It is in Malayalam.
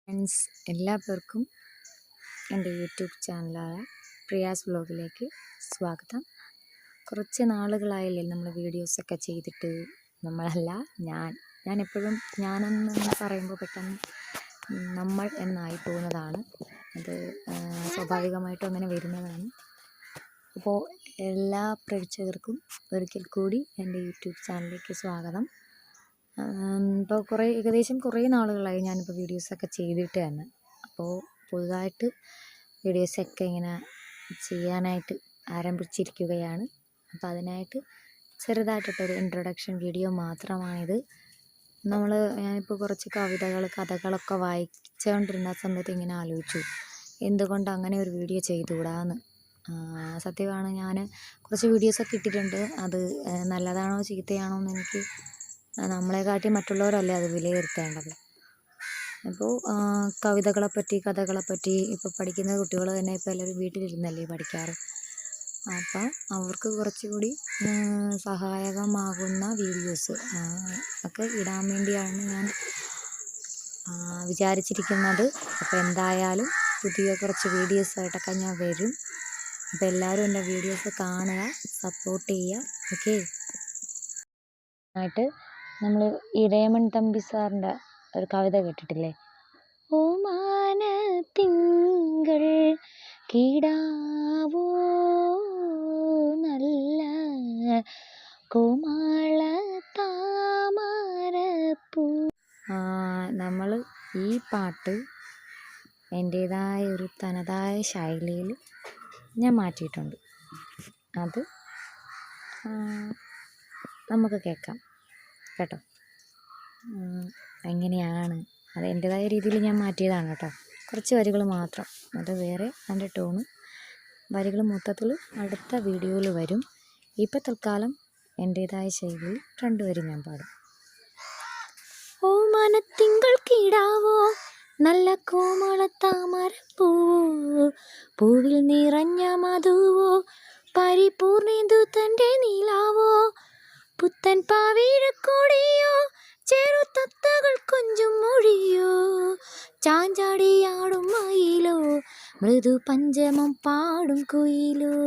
ഫ്രണ്ട്സ്, എല്ലാവർക്കും എൻ്റെ യൂട്യൂബ് ചാനലായ പ്രിയാസ് വ്ലോഗിലേക്ക് സ്വാഗതം. കുറച്ച് നാളുകളായില്ലേ നമ്മൾ വീഡിയോസൊക്കെ ചെയ്തിട്ട്. നമ്മളല്ല, ഞാനെപ്പോഴും ഞാനെന്ന് പറയുമ്പോൾ പെട്ടെന്ന് നമ്മൾ എന്നായി പോകുന്നതാണ്. അത് സ്വാഭാവികമായിട്ടും അങ്ങനെ വരുന്നതാണ്. അപ്പോൾ എല്ലാ പ്രേക്ഷകർക്കും ഒരിക്കൽ കൂടി എൻ്റെ യൂട്യൂബ് ചാനലിലേക്ക് സ്വാഗതം. ഇപ്പോൾ ഏകദേശം കുറേ നാളുകളായി ഞാനിപ്പോൾ വീഡിയോസൊക്കെ ചെയ്തിട്ട് തന്നെ. അപ്പോൾ പുതുതായിട്ട് വീഡിയോസൊക്കെ ഇങ്ങനെ ചെയ്യാനായിട്ട് ആരംഭിച്ചിരിക്കുകയാണ്. അപ്പോൾ അതിനായിട്ട് ചെറുതായിട്ടൊരു ഇൻട്രൊഡക്ഷൻ വീഡിയോ മാത്രമാണിത്. ഞാനിപ്പോൾ കുറച്ച് കഥകളൊക്കെ വായിച്ചുകൊണ്ടിരുന്ന സമയത്ത് ഇങ്ങനെ ആലോചിച്ചു, എന്തുകൊണ്ട് അങ്ങനെ ഒരു വീഡിയോ ചെയ്തുകൂടാന്ന്. സത്യമാണ്, ഞാൻ കുറച്ച് വീഡിയോസൊക്കെ ഇട്ടിട്ടുണ്ട്. അത് നല്ലതാണോ ചീത്തയാണോ എന്ന് എനിക്ക് നമ്മളെക്കാട്ടി മറ്റുള്ളവരല്ലേ അത് വിലയിരുത്തേണ്ടത്. അപ്പോൾ കഥകളെപ്പറ്റി ഇപ്പോൾ പഠിക്കുന്ന കുട്ടികൾ തന്നെ ഇപ്പോൾ എല്ലാവരും വീട്ടിലിരുന്നല്ലേ പഠിക്കാറ്. അപ്പം അവർക്ക് കുറച്ചുകൂടി സഹായകമാകുന്ന വീഡിയോസ് ഒക്കെ ഇടാൻ വേണ്ടിയാണ് ഞാൻ വിചാരിച്ചിരിക്കുന്നത്. അപ്പോൾ എന്തായാലും പുതിയ കുറച്ച് വീഡിയോസായിട്ടൊക്കെ ഞാൻ വരും. അപ്പോൾ എല്ലാവരും എൻ്റെ വീഡിയോസ് കാണുക, സപ്പോർട്ട് ചെയ്യുക. ഓക്കെ. ആയിട്ട് നമ്മൾ ഈ രേമൺ തമ്പി സാറിൻ്റെ ഒരു കവിത കേട്ടിട്ടില്ലേ? ഓമാനത്തിങ്കൾ കിടാവോ നല്ല കോമാള താമരപ്പൂ. നമ്മൾ ഈ പാട്ട് എൻ്റേതായ ഒരു തനതായ ശൈലിയിൽ ഞാൻ മാറ്റിയിട്ടുണ്ട്. അത് നമുക്ക് കേൾക്കാം കേട്ടോ. എങ്ങനെയാണ് അത് എൻ്റേതായ രീതിയിൽ ഞാൻ മാറ്റിയതാണ് കേട്ടോ. കുറച്ച് വരികൾ മാത്രം, അത് വേറെ അതിൻ്റെ ടോണ്. വരികൾ മൊത്തത്തിൽ അടുത്ത വീഡിയോയിൽ വരും. ഇപ്പം തൽക്കാലം എൻ്റേതായ ശൈലിയിൽ 2 വരി ഞാൻ പാടും. ഓ മനത്തിങ്കൾ കിടാവോ നല്ല കോമള താമരപ്പൂവോ, പൂവിൽ നിറഞ്ഞ മധുവോ, പരിപൂർണിന്ദു തൻ്റെ നീലാവോ, പുത്തൻ പാവീഴക്കൊടിയോ, ചെറുതത്തകൾ കൊഞ്ചും മൊഴിയോ, ചാഞ്ചാടിയാടും മയിലോ, മൃദു പഞ്ചമം പാടും കുയിലോ.